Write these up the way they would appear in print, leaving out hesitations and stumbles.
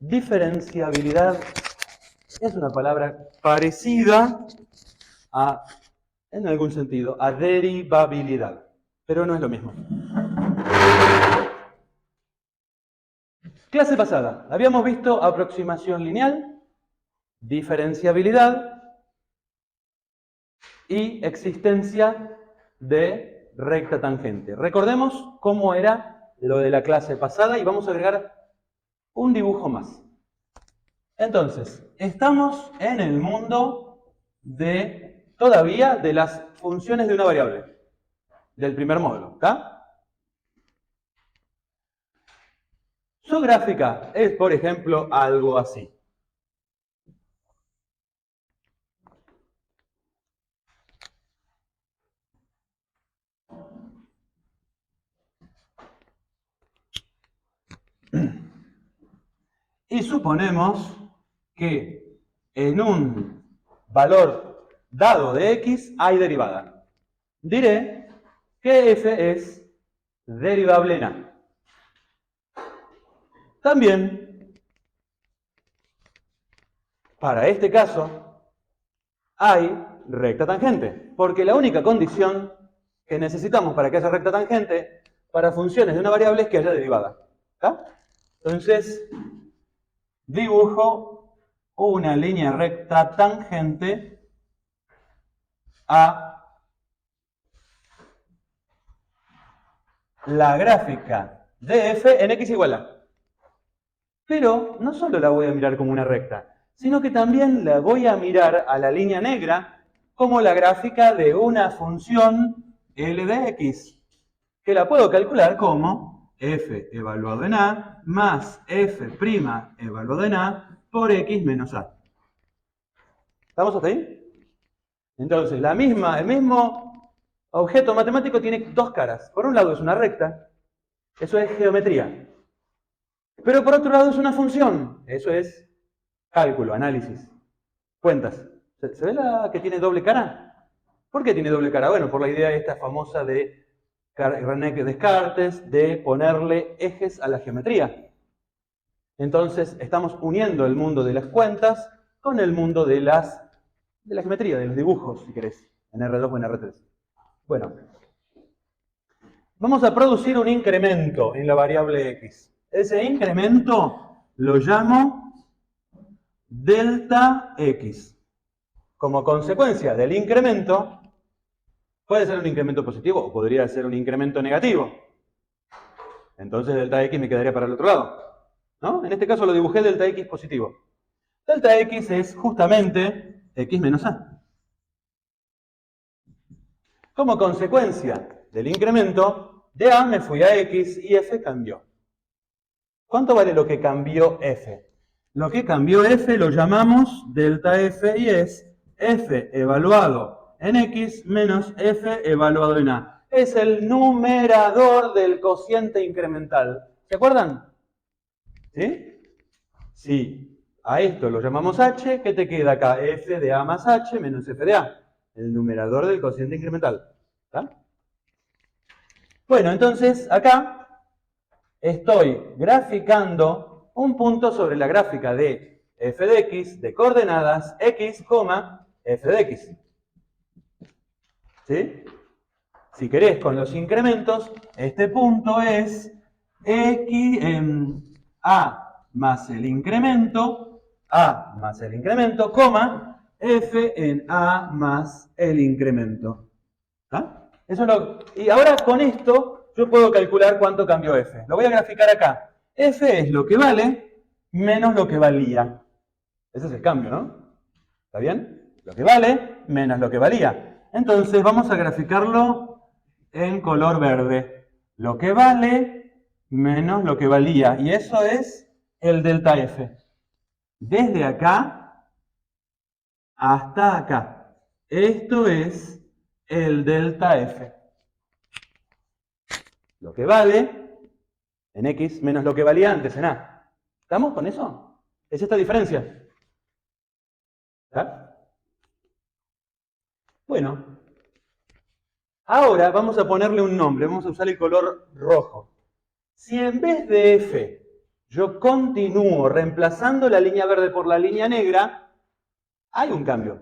Diferenciabilidad es una palabra parecida a, en algún sentido, a derivabilidad, pero no es lo mismo. Clase pasada, habíamos visto aproximación lineal, diferenciabilidad y existencia de recta tangente. Recordemos cómo era lo de la clase pasada y vamos a agregar un dibujo más. Entonces, estamos en el mundo todavía de las funciones de una variable, del primer módulo, ¿está? Su gráfica es, por ejemplo, algo así. Y suponemos que en un valor dado de x hay derivada. Diré que f es derivable en a. También, para este caso, hay recta tangente, porque la única condición que necesitamos para que haya recta tangente para funciones de una variable es que haya derivada. ¿Está? Entonces, dibujo una línea recta tangente a la gráfica de f en x igual a. Pero no solo la voy a mirar como una recta, sino que también la voy a mirar a la línea negra como la gráfica de una función L de x, que la puedo calcular como f evaluado en a más f' evaluado en a por x menos a. ¿Estamos hasta ahí? Entonces, el mismo objeto matemático tiene dos caras. Por un lado es una recta, eso es geometría. Pero por otro lado es una función, eso es cálculo, análisis, cuentas. ¿Se ve la que tiene doble cara? ¿Por qué tiene doble cara? Bueno, por la idea esta famosa de René Descartes de ponerle ejes a la geometría. Entonces estamos uniendo el mundo de las cuentas con el mundo de la geometría, de los dibujos, si querés, en R2 o en R3. Bueno, vamos a producir un incremento en la variable x. Ese incremento lo llamo delta x. Como consecuencia del incremento, puede ser un incremento positivo o podría ser un incremento negativo. Entonces delta x me quedaría para el otro lado, ¿no? En este caso lo dibujé delta x positivo. Delta x es justamente x menos a. Como consecuencia del incremento, de a me fui a x y f cambió. ¿Cuánto vale lo que cambió f? Lo que cambió f lo llamamos delta f y es f evaluado en x menos f evaluado en a. Es el numerador del cociente incremental. ¿Se acuerdan? ¿Sí? Sí. A esto lo llamamos h, ¿qué te queda acá? F de a más h menos f de a. El numerador del cociente incremental. ¿Está? Bueno, entonces acá estoy graficando un punto sobre la gráfica de f de x de coordenadas x, f de x. ¿Sí? Si querés, con los incrementos, este punto es x en a más el incremento, f en a más el incremento. ¿Ah? Y ahora con esto yo puedo calcular cuánto cambió f. Lo voy a graficar acá. F es lo que vale menos lo que valía. Ese es el cambio, ¿no? ¿Está bien? Lo que vale menos lo que valía. Entonces vamos a graficarlo en color verde. Lo que vale menos lo que valía. Y eso es el delta f. Desde acá hasta acá. Esto es el delta f. Lo que vale en x menos lo que valía antes en a. ¿Estamos con eso? Es esta diferencia. ¿Está? Bueno, ahora vamos a ponerle un nombre. Vamos a usar el color rojo. Si en vez de f yo continúo reemplazando la línea verde por la línea negra, hay un cambio.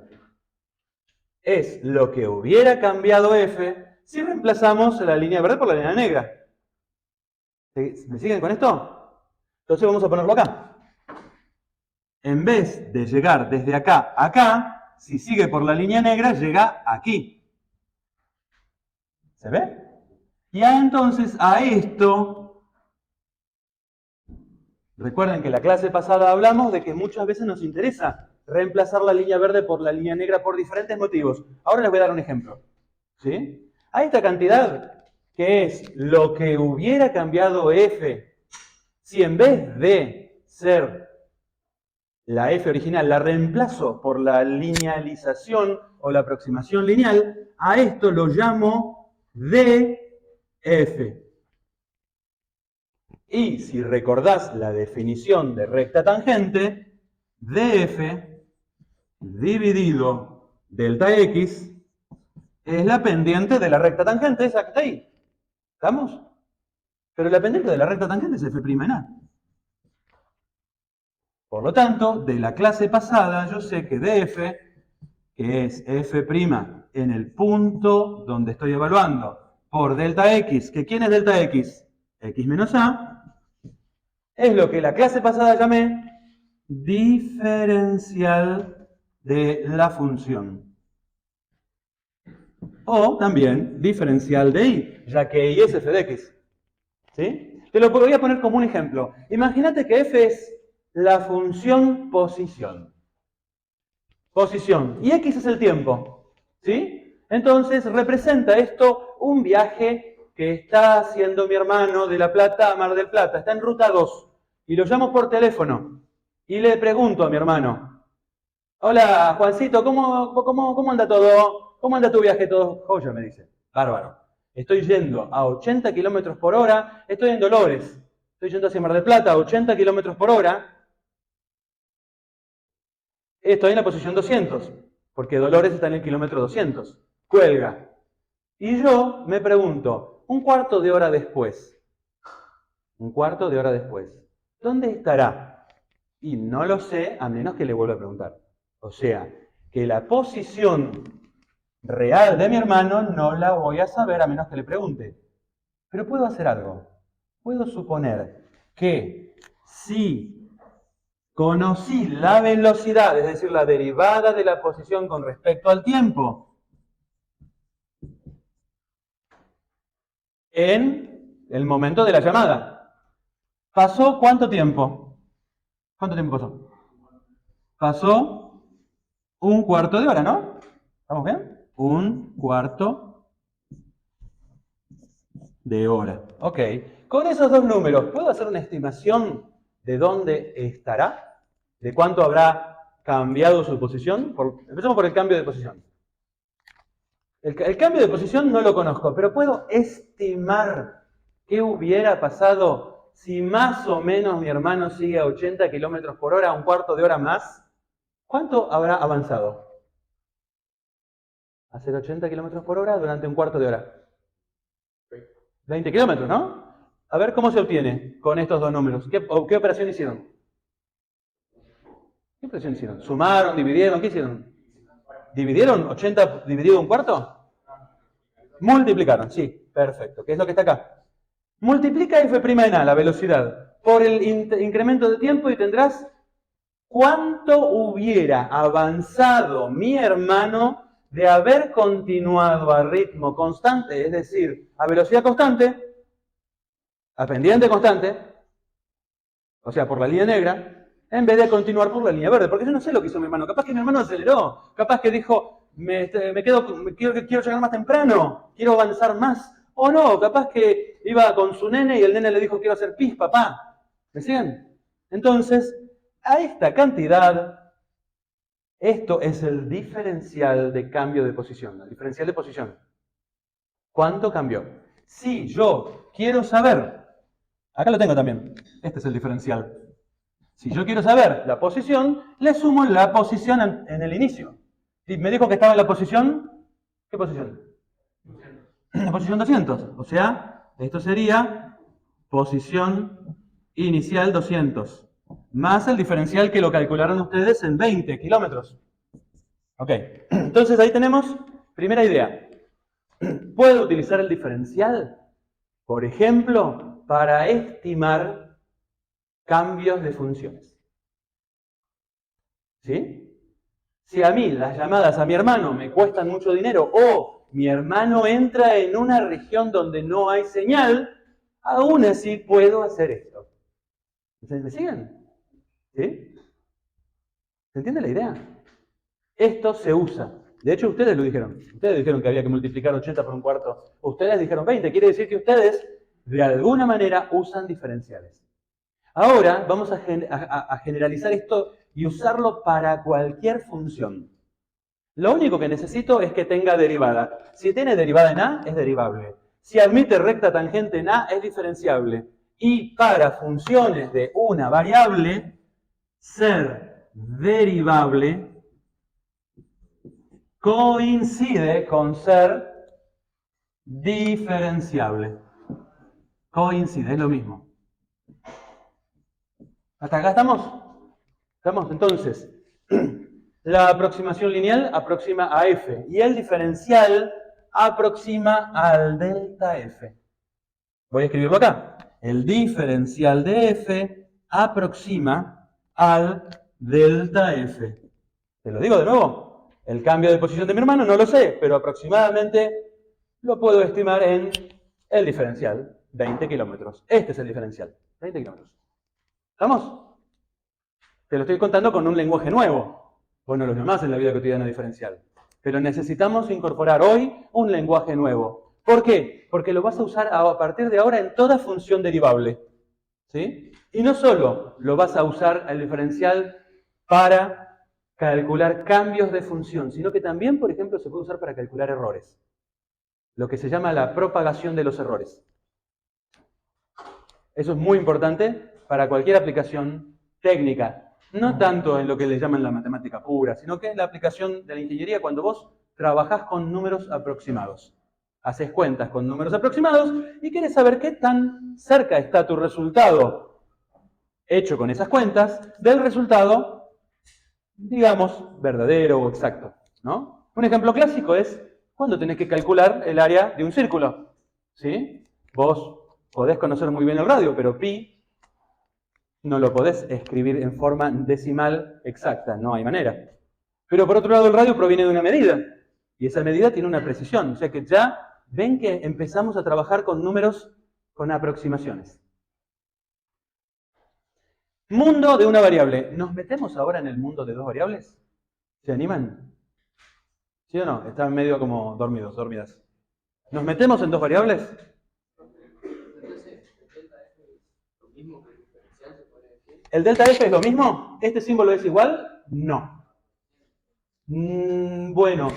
Es lo que hubiera cambiado f si reemplazamos la línea verde por la línea negra. ¿Me siguen con esto? Entonces vamos a ponerlo acá. En vez de llegar desde acá a acá, si sigue por la línea negra, llega aquí. ¿Se ve? Y entonces a esto, recuerden que en la clase pasada hablamos de que muchas veces nos interesa reemplazar la línea verde por la línea negra por diferentes motivos. Ahora les voy a dar un ejemplo. ¿Sí? A esta cantidad, que es lo que hubiera cambiado f, si en vez de ser la f original la reemplazo por la linealización o la aproximación lineal, a esto lo llamo df. Y si recordás la definición de recta tangente, df dividido delta x es la pendiente de la recta tangente, esa que está ahí. ¿Estamos? Pero la pendiente de la recta tangente es f' en a. Por lo tanto, de la clase pasada yo sé que df, que es f' en el punto donde estoy evaluando, por delta x, que ¿quién es delta x? X menos a, es lo que la clase pasada llamé diferencial de la función. O también diferencial de y, ya que y es f de x. ¿Sí? Te lo voy a poner como un ejemplo. Imagínate que f es la función posición. Posición. Y x es el tiempo. ¿Sí? Entonces representa esto un viaje que está haciendo mi hermano de La Plata a Mar del Plata. Está en ruta 2. Y lo llamo por teléfono. Y le pregunto a mi hermano: hola, Juancito, ¿cómo anda todo? ¿Cómo anda tu viaje? Todo joya, me dice. Bárbaro. Estoy yendo a 80 kilómetros por hora. Estoy en Dolores. Estoy yendo hacia Mar del Plata a 80 kilómetros por hora. Estoy en la posición 200, porque Dolores está en el kilómetro 200. Cuelga. Y yo me pregunto, un cuarto de hora después, ¿dónde estará? Y no lo sé a menos que le vuelva a preguntar. O sea, que la posición real de mi hermano no la voy a saber a menos que le pregunte. Pero puedo hacer algo. Puedo suponer que si conocí la velocidad, es decir, la derivada de la posición con respecto al tiempo, en el momento de la llamada. ¿Pasó cuánto tiempo? ¿Cuánto tiempo pasó? Pasó un cuarto de hora, ¿no? ¿Estamos bien? Un cuarto de hora. Ok. Con esos dos números, ¿puedo hacer una estimación de dónde estará? ¿De cuánto habrá cambiado su posición? Empecemos por el cambio de posición. El cambio de posición no lo conozco, pero puedo estimar qué hubiera pasado si más o menos mi hermano sigue a 80 kilómetros por hora, un cuarto de hora más. ¿Cuánto habrá avanzado? Hacer 80 kilómetros por hora durante un cuarto de hora. 20 kilómetros, ¿no? A ver cómo se obtiene con estos dos números. ¿Qué operación hicieron? ¿Qué operación hicieron? ¿Sumaron? ¿Dividieron? ¿Qué hicieron? ¿Dividieron 80 dividido un cuarto? Multiplicaron, sí, perfecto. ¿Qué es lo que está acá? Multiplica f' en a, la velocidad, por el incremento de tiempo y tendrás cuánto hubiera avanzado mi hermano de haber continuado a ritmo constante, es decir, a velocidad constante, a pendiente constante, o sea, por la línea negra, en vez de continuar por la línea verde. Porque yo no sé lo que hizo mi hermano. Capaz que mi hermano aceleró. Capaz que dijo, quiero llegar más temprano, quiero avanzar más. O no, capaz que iba con su nene y el nene le dijo, quiero hacer pis, papá. ¿Me siguen? Entonces, a esta cantidad, esto es el diferencial de cambio de posición. El diferencial de posición. ¿Cuánto cambió? Si yo quiero saber, acá lo tengo también, este es el diferencial. Si yo quiero saber la posición, le sumo la posición en el inicio. Si me dijo que estaba en la posición, ¿qué posición? La posición 200. O sea, esto sería posición inicial 200, más el diferencial que lo calcularon ustedes en 20 kilómetros. Ok, entonces ahí tenemos, primera idea. ¿Puedo utilizar el diferencial, por ejemplo, para estimar cambios de funciones? ¿Sí? Si a mí las llamadas a mi hermano me cuestan mucho dinero o mi hermano entra en una región donde no hay señal, aún así puedo hacer esto. ¿Me siguen? ¿Sí? ¿Se entiende la idea? Esto se usa. De hecho, ustedes lo dijeron. Ustedes dijeron que había que multiplicar 80 por un cuarto. Ustedes dijeron 20. Quiere decir que ustedes, de alguna manera, usan diferenciales. Ahora vamos a generalizar esto y usarlo para cualquier función. Lo único que necesito es que tenga derivada. Si tiene derivada en A, es derivable. Si admite recta tangente en A, es diferenciable. Y para funciones de una variable, ser derivable coincide con ser diferenciable. Coincide, es lo mismo. ¿Hasta acá estamos? ¿Estamos? Entonces, la aproximación lineal aproxima a f y el diferencial aproxima al delta f. Voy a escribirlo acá. El diferencial de f aproxima al delta f. ¿Te lo digo de nuevo? El cambio de posición de mi hermano no lo sé, pero aproximadamente lo puedo estimar en el diferencial, 20 kilómetros. Este es el diferencial, 20 kilómetros. ¿Estamos? Te lo estoy contando con un lenguaje nuevo. Vos no lo llamás en la vida cotidiana diferencial. Pero necesitamos incorporar hoy un lenguaje nuevo. ¿Por qué? Porque lo vas a usar a partir de ahora en toda función derivable. ¿Sí? Y no solo lo vas a usar el diferencial para calcular cambios de función, sino que también, por ejemplo, se puede usar para calcular errores. Lo que se llama la propagación de los errores. Eso es muy importante para cualquier aplicación técnica. No tanto en lo que le llaman la matemática pura, sino que en la aplicación de la ingeniería cuando vos trabajás con números aproximados. Haces cuentas con números aproximados y quieres saber qué tan cerca está tu resultado hecho con esas cuentas del resultado, digamos, verdadero o exacto, ¿no? Un ejemplo clásico es cuando tenés que calcular el área de un círculo, ¿sí? Vos podés conocer muy bien el radio, pero pi no lo podés escribir en forma decimal exacta, no hay manera. Pero por otro lado el radio proviene de una medida, y esa medida tiene una precisión, o sea que ya ven que empezamos a trabajar con números con aproximaciones. Mundo de una variable. ¿Nos metemos ahora en el mundo de dos variables? ¿Se animan? ¿Sí o no? Están medio como dormidos, dormidas. ¿Nos metemos en dos variables? ¿El delta F es lo mismo? ¿Este símbolo es igual? No. Bueno,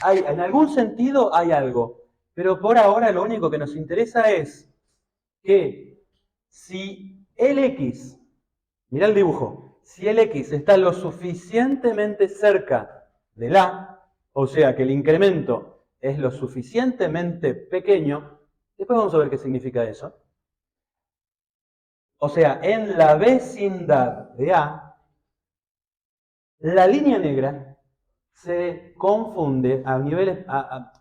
en algún sentido hay algo, pero por ahora lo único que nos interesa es que si el X, mirá el dibujo, si el X está lo suficientemente cerca del A, o sea que el incremento es lo suficientemente pequeño, después vamos a ver qué significa eso. O sea, en la vecindad de A, la línea negra se confunde a niveles,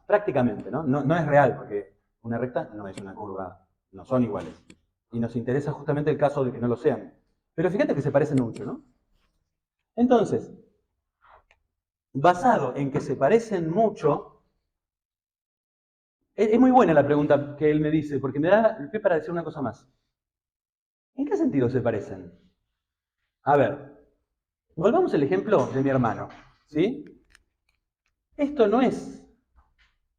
prácticamente, ¿no? No es real, porque una recta no es una curva, no son iguales. Y nos interesa justamente el caso de que no lo sean. Pero fíjate que se parecen mucho, ¿no? Entonces, basado en que se parecen mucho, es muy buena la pregunta que él me dice, porque me da el pie para decir una cosa más. ¿En qué sentido se parecen? A ver, volvamos al ejemplo de mi hermano, ¿sí? Esto no es,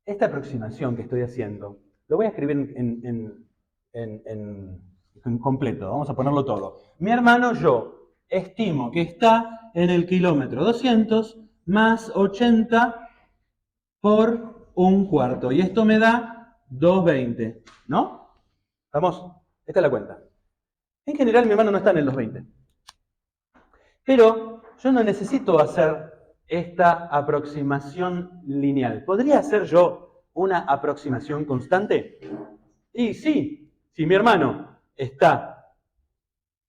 esta aproximación que estoy haciendo, lo voy a escribir en completo, vamos a ponerlo todo. Mi hermano, yo estimo que está en el kilómetro 200 más 80 por un cuarto. Y esto me da 220, ¿no? ¿Vamos? Esta es la cuenta. En general mi hermano no está en el 220. Pero yo no necesito hacer esta aproximación lineal. ¿Podría hacer yo una aproximación constante? Y sí, si mi hermano está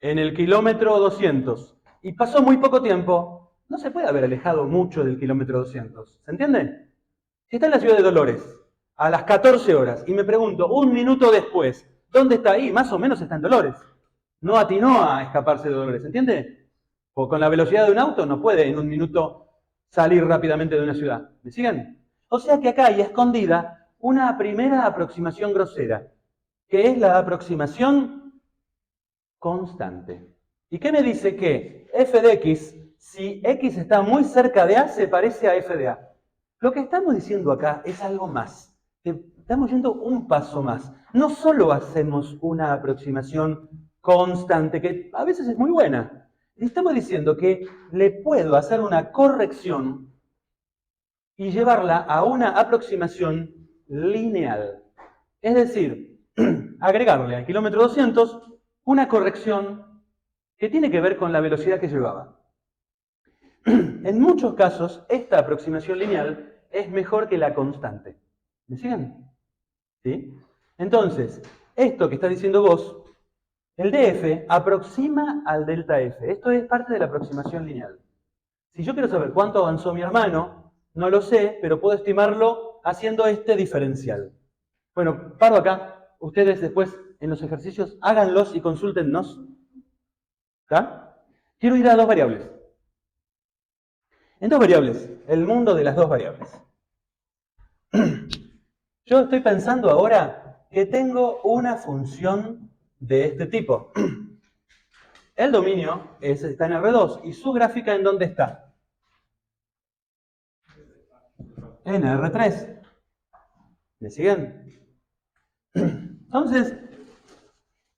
en el kilómetro 200 y pasó muy poco tiempo, no se puede haber alejado mucho del kilómetro 200. ¿Se entiende? Si está en la ciudad de Dolores a las 14 horas y me pregunto, un minuto después, ¿dónde está ahí? Más o menos está en Dolores. No atinó a escaparse de Dolores, ¿entiende? O con la velocidad de un auto no puede en un minuto salir rápidamente de una ciudad. ¿Me siguen? O sea que acá hay escondida una primera aproximación grosera, que es la aproximación constante. ¿Y qué me dice? Que f de x, si x está muy cerca de a, se parece a f de a. Lo que estamos diciendo acá es algo más. Estamos yendo un paso más. No solo hacemos una aproximación constante, que a veces es muy buena. Estamos diciendo que le puedo hacer una corrección y llevarla a una aproximación lineal. Es decir, agregarle al kilómetro 200 una corrección que tiene que ver con la velocidad que llevaba. En muchos casos, esta aproximación lineal es mejor que la constante. ¿Me siguen? ¿Sí? Entonces, esto que está diciendo vos, el df aproxima al delta f. Esto es parte de la aproximación lineal. Si yo quiero saber cuánto avanzó mi hermano, no lo sé, pero puedo estimarlo haciendo este diferencial. Bueno, paro acá. Ustedes después en los ejercicios háganlos y consúltennos. ¿Está? Quiero ir a dos variables. En dos variables, el mundo de las dos variables. Yo estoy pensando ahora que tengo una función de este tipo. El dominio está en R2 y su gráfica ¿en dónde está? En R3. ¿Me siguen? Entonces,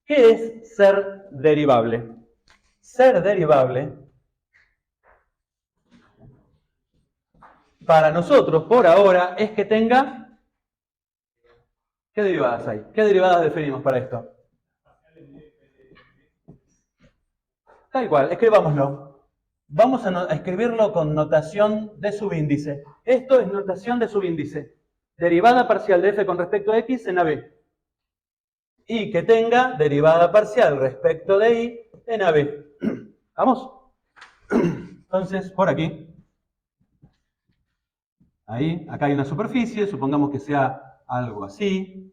¿qué es ser derivable? Ser derivable, para nosotros, por ahora, es que tenga... ¿Qué derivadas hay? ¿Qué derivadas definimos para esto? Tal cual, escribámoslo. Vamos a escribirlo con notación de subíndice. Esto es notación de subíndice. Derivada parcial de f con respecto a x en AB. Y que tenga derivada parcial respecto de y en AB. ¿Vamos? Entonces, por aquí. Ahí, acá hay una superficie, supongamos que sea algo así.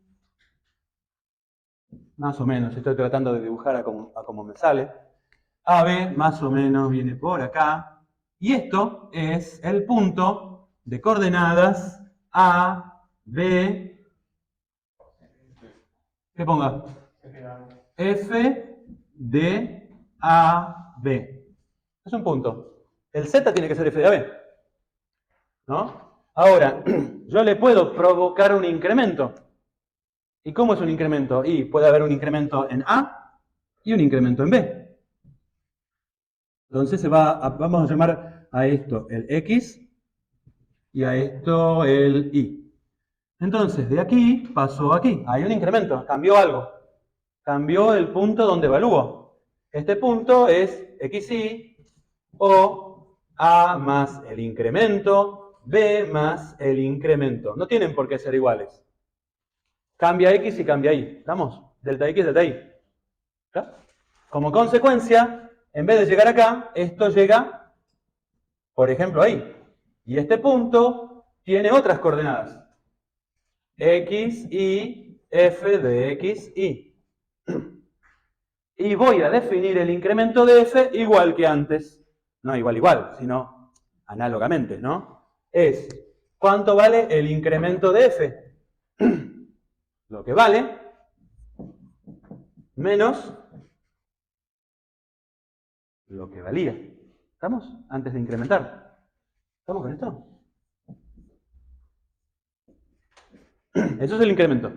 Más o menos, estoy tratando de dibujar a como me sale. AB más o menos viene por acá. Y esto es el punto de coordenadas A, B, ¿qué ponga? F, D, A, B. Es un punto. El Z tiene que ser F de AB. ¿No? Ahora, yo le puedo provocar un incremento. ¿Y cómo es un incremento? Y puede haber un incremento en A y un incremento en B. Entonces vamos a llamar a esto el X y a esto el Y. Entonces, de aquí pasó aquí. Hay un incremento, cambió algo. Cambió el punto donde evalúo. Este punto es XY o A más el incremento, B más el incremento. No tienen por qué ser iguales. Cambia X y cambia Y. ¿Estamos? Delta X, delta Y. ¿Está? Como consecuencia, en vez de llegar acá, esto llega, por ejemplo, ahí. Y este punto tiene otras coordenadas. X, Y, F de X, Y. Y voy a definir el incremento de F igual que antes. No igual, sino análogamente, ¿no? Es, ¿cuánto vale el incremento de F? Lo que vale menos lo que valía. ¿Estamos? Antes de incrementar. ¿Estamos con esto? Eso es el incremento.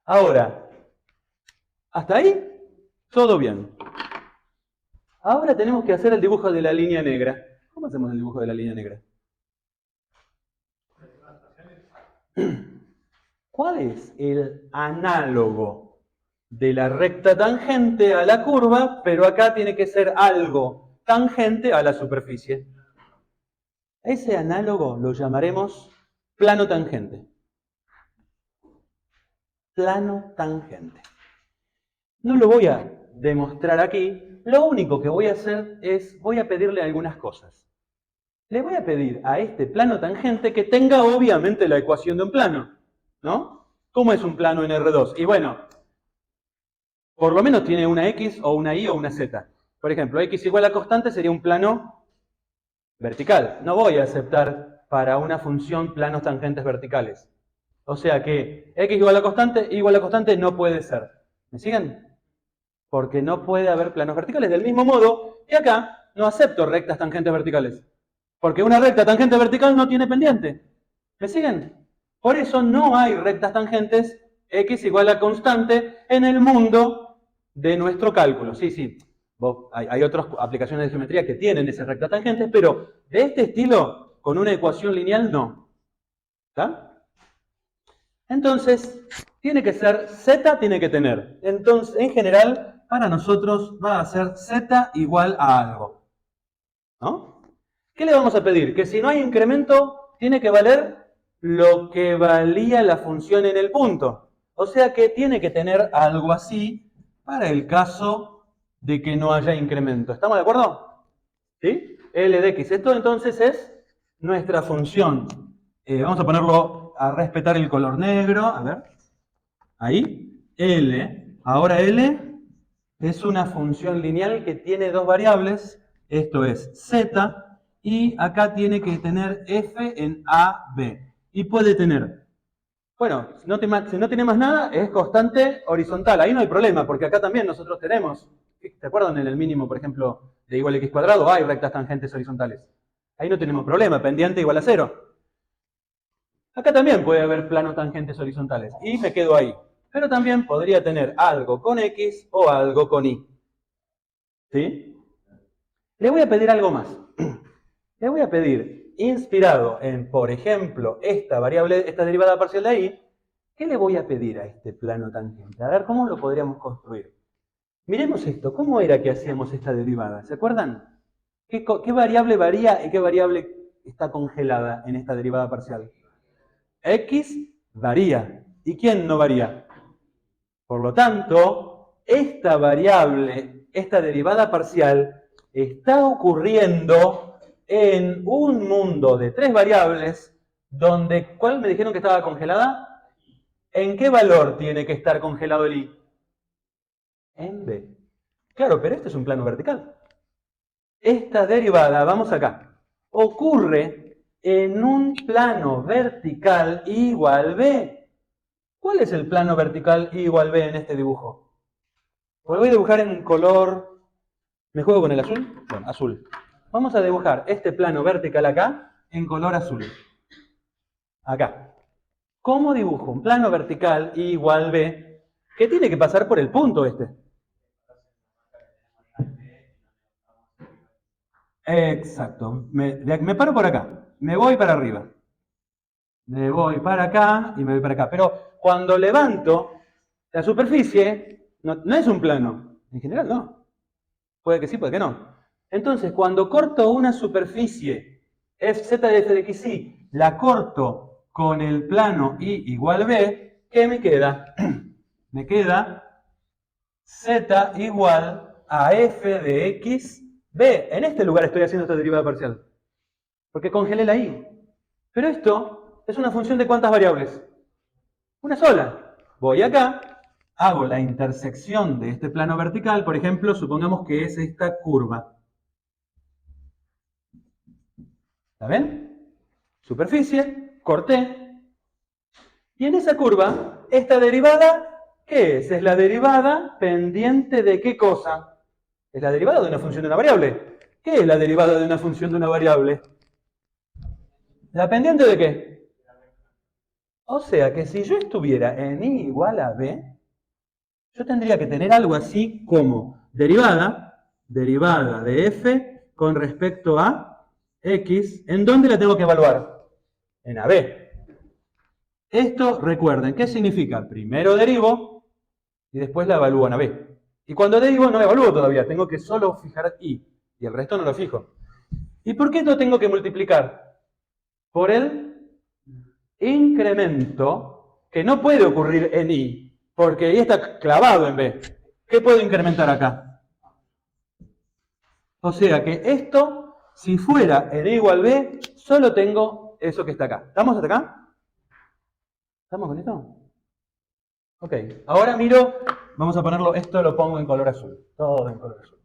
Ahora, hasta ahí, todo bien. Ahora tenemos que hacer el dibujo de la línea negra. ¿Cómo hacemos el dibujo de la línea negra? ¿Cuál es el análogo de la recta tangente a la curva, pero acá tiene que ser algo tangente a la superficie? Ese análogo lo llamaremos plano tangente. Plano tangente. No lo voy a demostrar aquí, lo único que voy a hacer es, voy a pedirle algunas cosas. Le voy a pedir a este plano tangente que tenga obviamente la ecuación de un plano, ¿no? ¿Cómo es un plano en R2? Y bueno, por lo menos tiene una X o una Y o una Z. Por ejemplo, X igual a constante sería un plano vertical. No voy a aceptar para una función planos tangentes verticales. O sea que X igual a constante no puede ser. ¿Me siguen? Porque no puede haber planos verticales. Del mismo modo que acá no acepto rectas tangentes verticales. Porque una recta tangente vertical no tiene pendiente. ¿Me siguen? Por eso no hay rectas tangentes X igual a constante en el mundo de nuestro cálculo. Sí, sí. Hay otras aplicaciones de geometría que tienen esas rectas tangentes, pero de este estilo, con una ecuación lineal, no. ¿Está? Entonces, tiene que ser, Z tiene que tener. Entonces, en general, para nosotros va a ser Z igual a algo. ¿No? ¿Qué le vamos a pedir? Que si no hay incremento, tiene que valer lo que valía la función en el punto. O sea que tiene que tener algo así para el caso de que no haya incremento. ¿Estamos de acuerdo? ¿Sí? L de X. Esto entonces es nuestra función. Vamos a ponerlo a respetar el color negro. A ver. Ahí. L. Ahora L es una función lineal que tiene dos variables. Esto es Z. Y acá tiene que tener F en A, B. Y puede tener, bueno, si no tiene más nada, es constante horizontal. Ahí no hay problema, porque acá también nosotros tenemos, ¿te acuerdan en el mínimo, por ejemplo, de igual a x cuadrado? Hay rectas tangentes horizontales. Ahí no tenemos problema, pendiente igual a 0. Acá también puede haber planos tangentes horizontales. Y me quedo ahí. Pero también podría tener algo con X o algo con Y. ¿Sí? Le voy a pedir algo más. Le voy a pedir, inspirado en, por ejemplo, esta variable, esta derivada parcial de ahí, ¿qué le voy a pedir a este plano tangente? A ver, ¿cómo lo podríamos construir? Miremos esto, ¿cómo era que hacíamos esta derivada? ¿Se acuerdan? ¿Qué variable varía y qué variable está congelada en esta derivada parcial? X varía. ¿Y quién no varía? Por lo tanto, esta variable, esta derivada parcial, está ocurriendo en un mundo de tres variables, donde, ¿cuál me dijeron que estaba congelada? ¿En qué valor tiene que estar congelado el y? En B. Claro, pero este es un plano vertical. Esta derivada, vamos acá, ocurre en un plano vertical igual B. ¿Cuál es el plano vertical igual B en este dibujo? Pues voy a dibujar en color... ¿Me juego con el azul? Bueno, azul. Vamos a dibujar este plano vertical acá en color azul. Acá. ¿Cómo dibujo un plano vertical igual B que tiene que pasar por el punto este? Exacto. Me paro por acá. Me voy para arriba. Me voy para acá y me voy para acá. Pero cuando levanto la superficie, no es un plano. En general no. Puede que sí, puede que no. Entonces, cuando corto una superficie z de f de x, y la corto con el plano y igual b, ¿qué me queda? Me queda z igual a f de x, b. En este lugar estoy haciendo esta derivada parcial, porque congelé la y. Pero esto es una función de ¿cuántas variables? Una sola. Voy acá, hago la intersección de este plano vertical, por ejemplo, supongamos que es esta curva. ¿La ven? Superficie, corté. Y en esa curva, esta derivada, ¿qué es? Es la derivada pendiente de ¿qué cosa? Es la derivada de una función de una variable. ¿Qué es la derivada de una función de una variable? ¿La pendiente de qué? O sea que si yo estuviera en y igual a b, yo tendría que tener algo así como derivada de f con respecto a x. ¿En dónde la tengo que evaluar? En AB. Esto, recuerden, ¿qué significa? Primero derivo y después la evalúo en AB. Y cuando derivo no evalúo todavía, tengo que solo fijar y el resto no lo fijo. ¿Y por qué esto tengo que multiplicar? Por el incremento que no puede ocurrir en y, porque y está clavado en B. ¿qué puedo incrementar acá? O sea que esto, si fuera en E igual B, solo tengo eso que está acá. ¿Estamos hasta acá? ¿Estamos con esto? Ok, ahora miro, vamos a ponerlo, esto lo pongo en color azul, todo en color azul.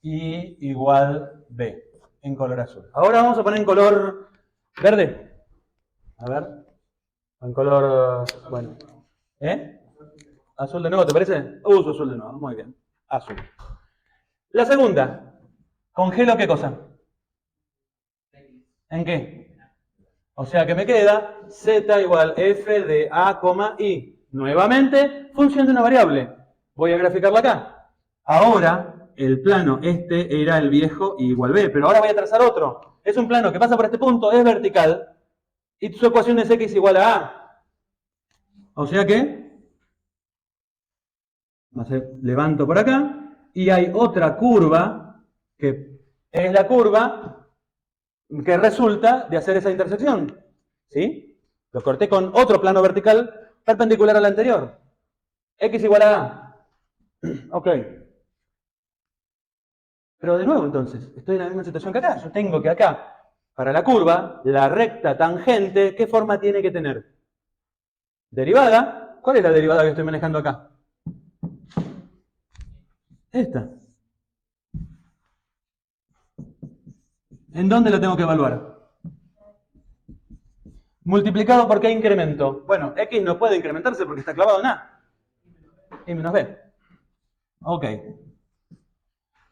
Y igual B, en color azul. Ahora vamos a poner en color verde. A ver, en color, bueno, ¿eh? Azul de nuevo, ¿te parece? Uso azul de nuevo, muy bien, azul. La segunda, ¿congelo qué cosa? ¿En qué? O sea que me queda z igual f de a, i. Nuevamente, función de una variable. Voy a graficarla acá. Ahora, el plano este era el viejo igual b, pero ahora voy a trazar otro. Es un plano que pasa por este punto, es vertical, y su ecuación es x igual a a. O sea que, levanto por acá, y hay otra curva, que es la curva que resulta de hacer esa intersección. ¿Sí? Lo corté con otro plano vertical perpendicular al anterior. X igual a A. Ok. Pero de nuevo, entonces, estoy en la misma situación que acá. Yo tengo que acá, para la curva, la recta tangente, ¿qué forma tiene que tener? Derivada. ¿Cuál es la derivada que estoy manejando acá? Esta. ¿En dónde lo tengo que evaluar? Multiplicado por qué incremento. Bueno, X no puede incrementarse porque está clavado en A. Y menos B. Ok.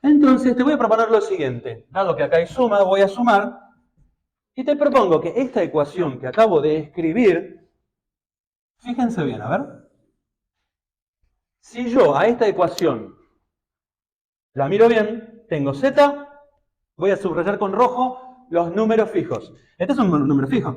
Entonces te voy a proponer lo siguiente. Dado que acá hay suma, voy a sumar. Y te propongo que esta ecuación que acabo de escribir, fíjense bien, a ver. Si yo a esta ecuación la miro bien, tengo z, voy a subrayar con rojo los números fijos. Este es un número fijo.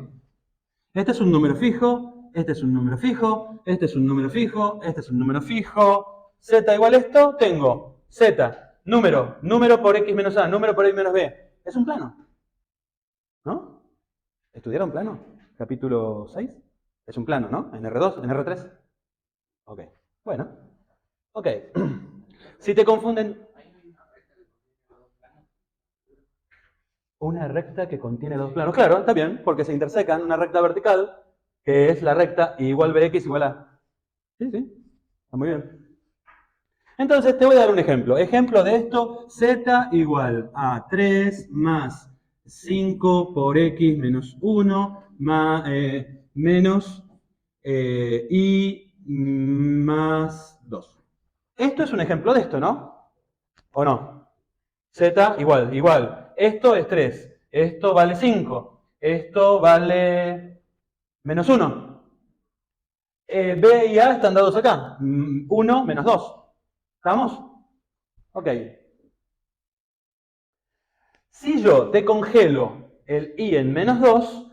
Este es un número fijo, este es un número fijo, este es un número fijo, este es un número fijo. Z igual a esto, tengo z, número por x menos a, número por x menos b. Es un plano. ¿No? ¿Estudiaron plano? Capítulo 6. Es un plano, ¿no? En R2, en R3. Ok. Bueno. Ok. Si te confunden... Una recta que contiene dos planos. Claro, está bien, porque se intersecan una recta vertical, que es la recta y igual bx igual a... Sí, sí. Está muy bien. Entonces te voy a dar un ejemplo. Ejemplo de esto, z igual a 3 más 5 por x menos 1 más, menos y más 2. Esto es un ejemplo de esto, ¿no? ¿O no? Z igual. Esto es 3. Esto vale 5. Esto vale menos 1. B y A están dados acá. 1 menos 2. ¿Estamos? Ok. Si yo te congelo el i en menos 2,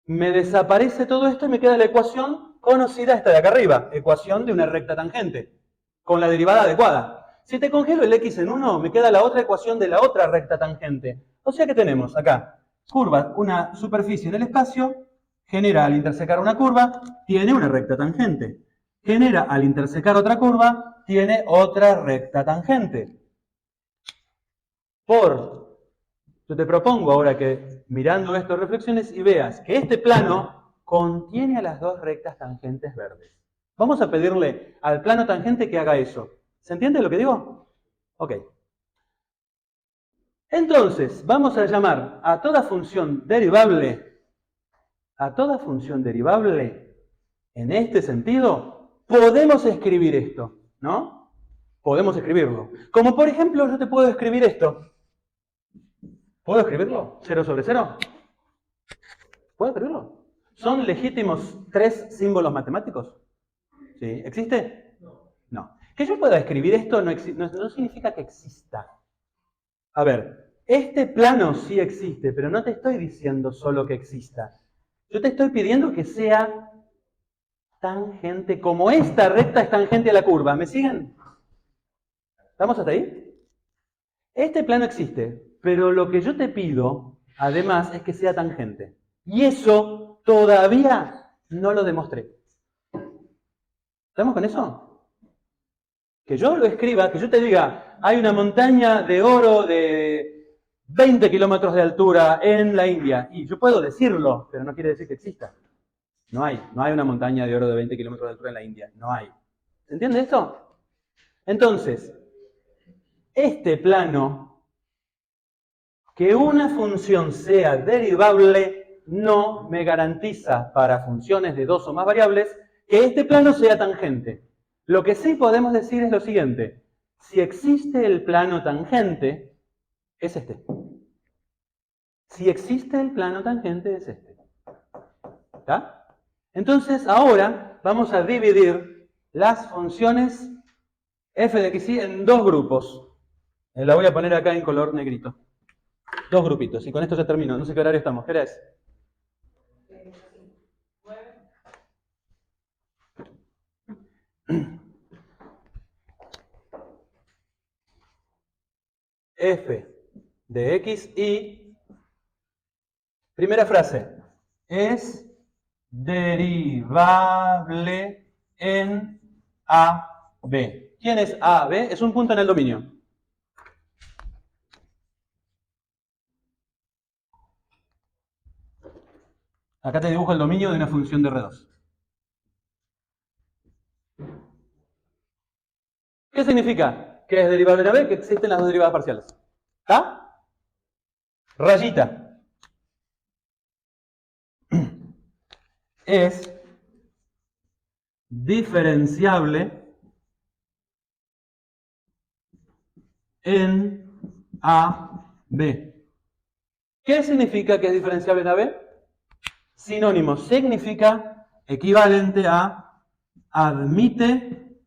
me desaparece todo esto y me queda la ecuación conocida esta de acá arriba. Ecuación de una recta tangente, con la derivada adecuada. Si te congelo el x en 1, me queda la otra ecuación de la otra recta tangente. O sea que tenemos acá, curva, una superficie en el espacio, genera al intersecar una curva, tiene una recta tangente. Genera al intersecar otra curva, tiene otra recta tangente. Yo te propongo ahora que mirando esto reflexiones y veas que este plano contiene a las dos rectas tangentes verdes. Vamos a pedirle al plano tangente que haga eso. ¿Se entiende lo que digo? Ok. Entonces, vamos a llamar a toda función derivable, en este sentido, podemos escribir esto, ¿no? Podemos escribirlo. Como por ejemplo, yo te puedo escribir esto. ¿Puedo escribirlo? ¿0 sobre 0? ¿Puedo escribirlo? ¿Son legítimos 3 símbolos matemáticos? ¿Sí? ¿Existe? No. Que yo pueda escribir esto no significa que exista. A ver, este plano sí existe, pero no te estoy diciendo solo que exista. Yo te estoy pidiendo que sea tangente, como esta recta es tangente a la curva. ¿Me siguen? ¿Estamos hasta ahí? Este plano existe, pero lo que yo te pido, además, es que sea tangente. Y eso todavía no lo demostré. ¿Estamos con eso? Que yo lo escriba, que yo te diga, hay una montaña de oro de 20 kilómetros de altura en la India. Y yo puedo decirlo, pero no quiere decir que exista. No hay una montaña de oro de 20 kilómetros de altura en la India. No hay. ¿Se entiende esto? Entonces, este plano, que una función sea derivable, no me garantiza para funciones de dos o más variables que este plano sea tangente. Lo que sí podemos decir es lo siguiente. Si existe el plano tangente, es este. Si existe el plano tangente, es este. ¿Está? Entonces, ahora vamos a dividir las funciones f de x y en dos grupos. La voy a poner acá en color negrito. Dos grupitos. Y con esto ya termino. No sé qué horario estamos. ¿Qué hora es? F de x y, primera frase, es derivable en A, B. ¿Quién es A, B? Es un punto en el dominio. Acá te dibujo el dominio de una función de R2. ¿Qué significa? Que es derivable en A, B, que existen las dos derivadas parciales. ¿Está? Rayita. Es diferenciable en A, B. ¿Qué significa que es diferenciable en A, B? Sinónimo significa equivalente a admite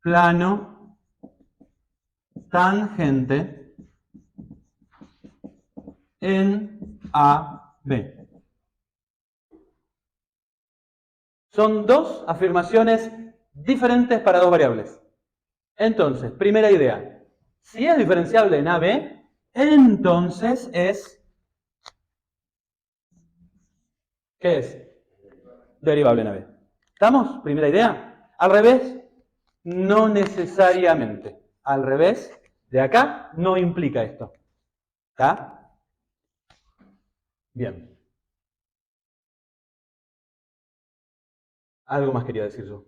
plano tangente en A, B. Son dos afirmaciones diferentes para dos variables. Entonces, primera idea. Si es diferenciable en AB, entonces es... ¿Qué es? Derivable en AB. ¿Estamos? Primera idea. Al revés, no necesariamente. Al revés, de acá no implica esto. ¿Está? Bien. Algo más quería decir yo.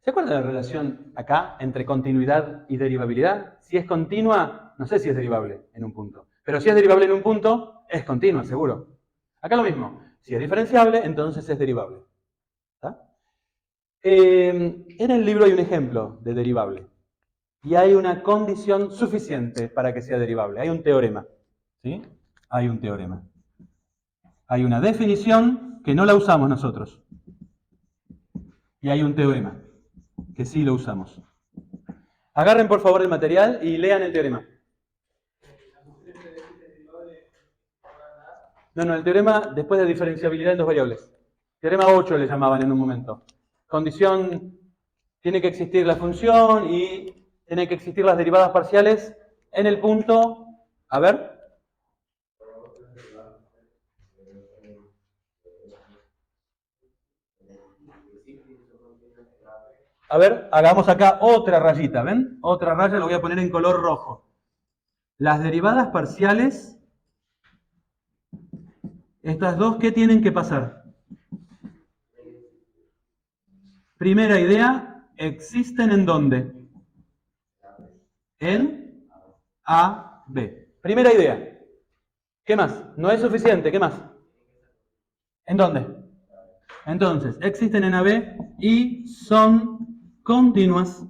¿Se acuerdan de la relación acá entre continuidad y derivabilidad? Si es continua, no sé si es derivable en un punto. Pero si es derivable en un punto, es continua, seguro. Acá lo mismo. Si es diferenciable, entonces es derivable. ¿Está? En el libro hay un ejemplo de derivable. Y hay una condición suficiente para que sea derivable. Hay un teorema. ¿Sí? Hay un teorema. Hay una definición que no la usamos nosotros. Y hay un teorema que sí lo usamos. Agarren por favor el material y lean el teorema. No, el teorema después de diferenciabilidad en dos variables. Teorema 8 le llamaban en un momento. Condición, tiene que existir la función y tienen que existir las derivadas parciales en el punto, a ver. A ver, hagamos acá otra rayita, ¿ven? Otra raya, lo voy a poner en color rojo. Las derivadas parciales, estas dos, ¿qué tienen que pasar? Primera idea, ¿existen en dónde? En A, B. Primera idea. ¿Qué más? No es suficiente, ¿qué más? ¿En dónde? Entonces, existen en AB y son continuas.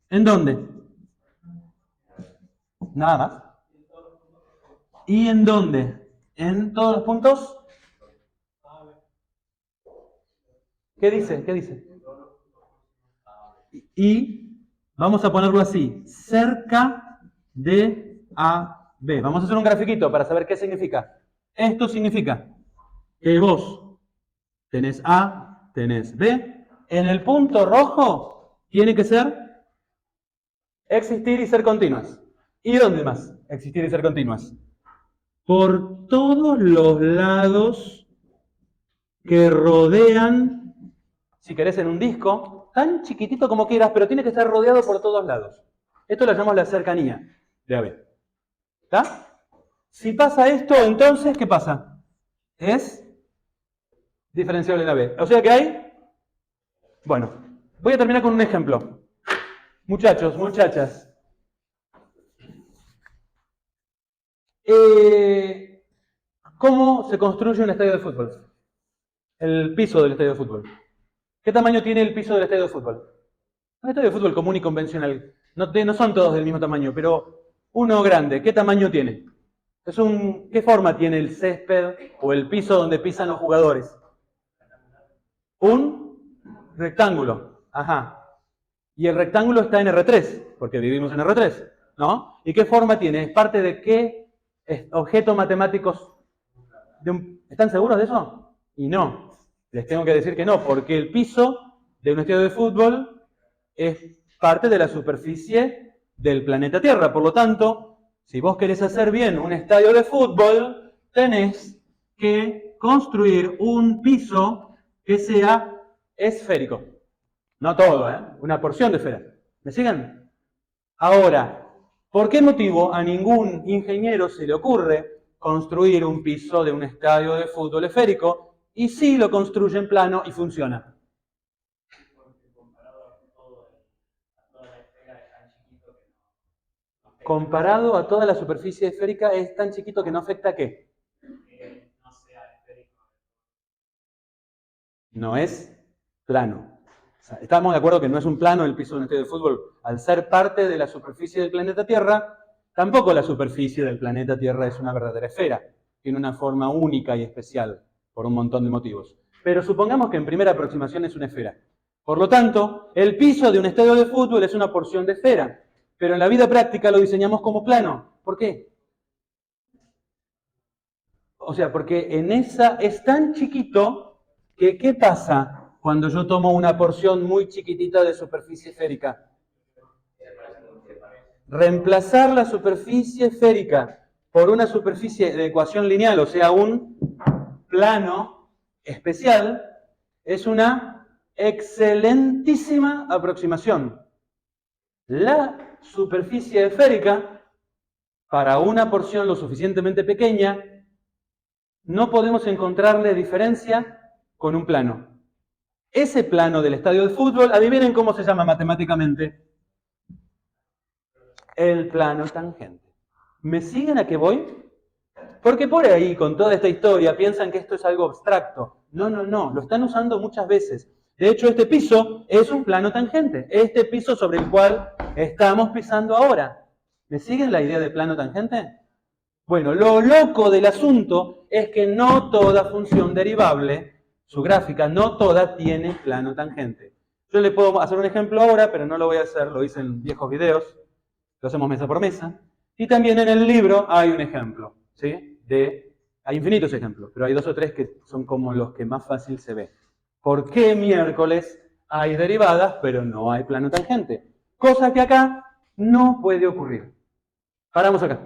¿En dónde? Nada más. ¿Y en dónde? ¿En todos los puntos? ¿Qué dice? ¿Qué dice? Y vamos a ponerlo así, cerca de AB. Vamos a hacer un grafiquito para saber qué significa. Esto significa que vos tenés A, tenés B. En el punto rojo tiene que ser existir y ser continuas. ¿Y dónde más? Existir y ser continuas. Por todos los lados que rodean si querés, en un disco, tan chiquitito como quieras, pero tiene que estar rodeado por todos lados. Esto lo llamamos la cercanía de AB. ¿Está? Si pasa esto, entonces, ¿qué pasa? Es diferenciable en AB. O sea que hay... Bueno, voy a terminar con un ejemplo. Muchachos, muchachas. ¿Cómo se construye un estadio de fútbol? El piso del estadio de fútbol. ¿Qué tamaño tiene el piso del estadio de fútbol? Un estadio de fútbol común y convencional. No son todos del mismo tamaño, pero uno grande, ¿qué tamaño tiene? ¿Qué forma tiene el césped o el piso donde pisan los jugadores? Un rectángulo. Ajá. Y el rectángulo está en R3, porque vivimos en R3, ¿no? ¿Y qué forma tiene? ¿Es parte de qué objetos matemáticos? ¿Están seguros de eso? Y no. Les tengo que decir que no, porque el piso de un estadio de fútbol es parte de la superficie del planeta Tierra. Por lo tanto, si vos querés hacer bien un estadio de fútbol, tenés que construir un piso que sea esférico. No todo, ¿eh? Una porción de esfera. ¿Me siguen? Ahora, ¿por qué motivo a ningún ingeniero se le ocurre construir un piso de un estadio de fútbol esférico y sí lo construye en plano y funciona? Comparado a toda la superficie esférica es tan chiquito que no afecta ¿a qué? No es plano. O sea, estamos de acuerdo que no es un plano el piso de un estadio de fútbol. Al ser parte de la superficie del planeta Tierra, tampoco la superficie del planeta Tierra es una verdadera esfera. Tiene una forma única y especial por un montón de motivos. Pero supongamos que en primera aproximación es una esfera. Por lo tanto, el piso de un estadio de fútbol es una porción de esfera. Pero en la vida práctica lo diseñamos como plano. ¿Por qué? O sea, porque en esa es tan chiquito que ¿qué pasa cuando yo tomo una porción muy chiquitita de superficie esférica? Reemplazar la superficie esférica por una superficie de ecuación lineal, o sea, un plano especial, es una excelentísima aproximación. La superficie esférica, para una porción lo suficientemente pequeña, no podemos encontrarle diferencia con un plano. Ese plano del estadio de fútbol, adivinen cómo se llama matemáticamente. El plano tangente. ¿Me siguen a qué voy? Porque por ahí, con toda esta historia, piensan que esto es algo abstracto. No, no, no, lo están usando muchas veces. De hecho, este piso es un plano tangente. Este piso sobre el cual estamos pisando ahora. ¿Me siguen la idea de plano tangente? Bueno, lo loco del asunto es que no toda función derivable, su gráfica, no toda tiene plano tangente. Yo le puedo hacer un ejemplo ahora, pero no lo voy a hacer, lo hice en viejos videos, lo hacemos mesa por mesa. Y también en el libro hay un ejemplo, ¿sí? Hay infinitos ejemplos, pero hay 2 o 3 que son como los que más fácil se ve. ¿Por qué miércoles hay derivadas, pero no hay plano tangente? Cosa que acá no puede ocurrir. Paramos acá.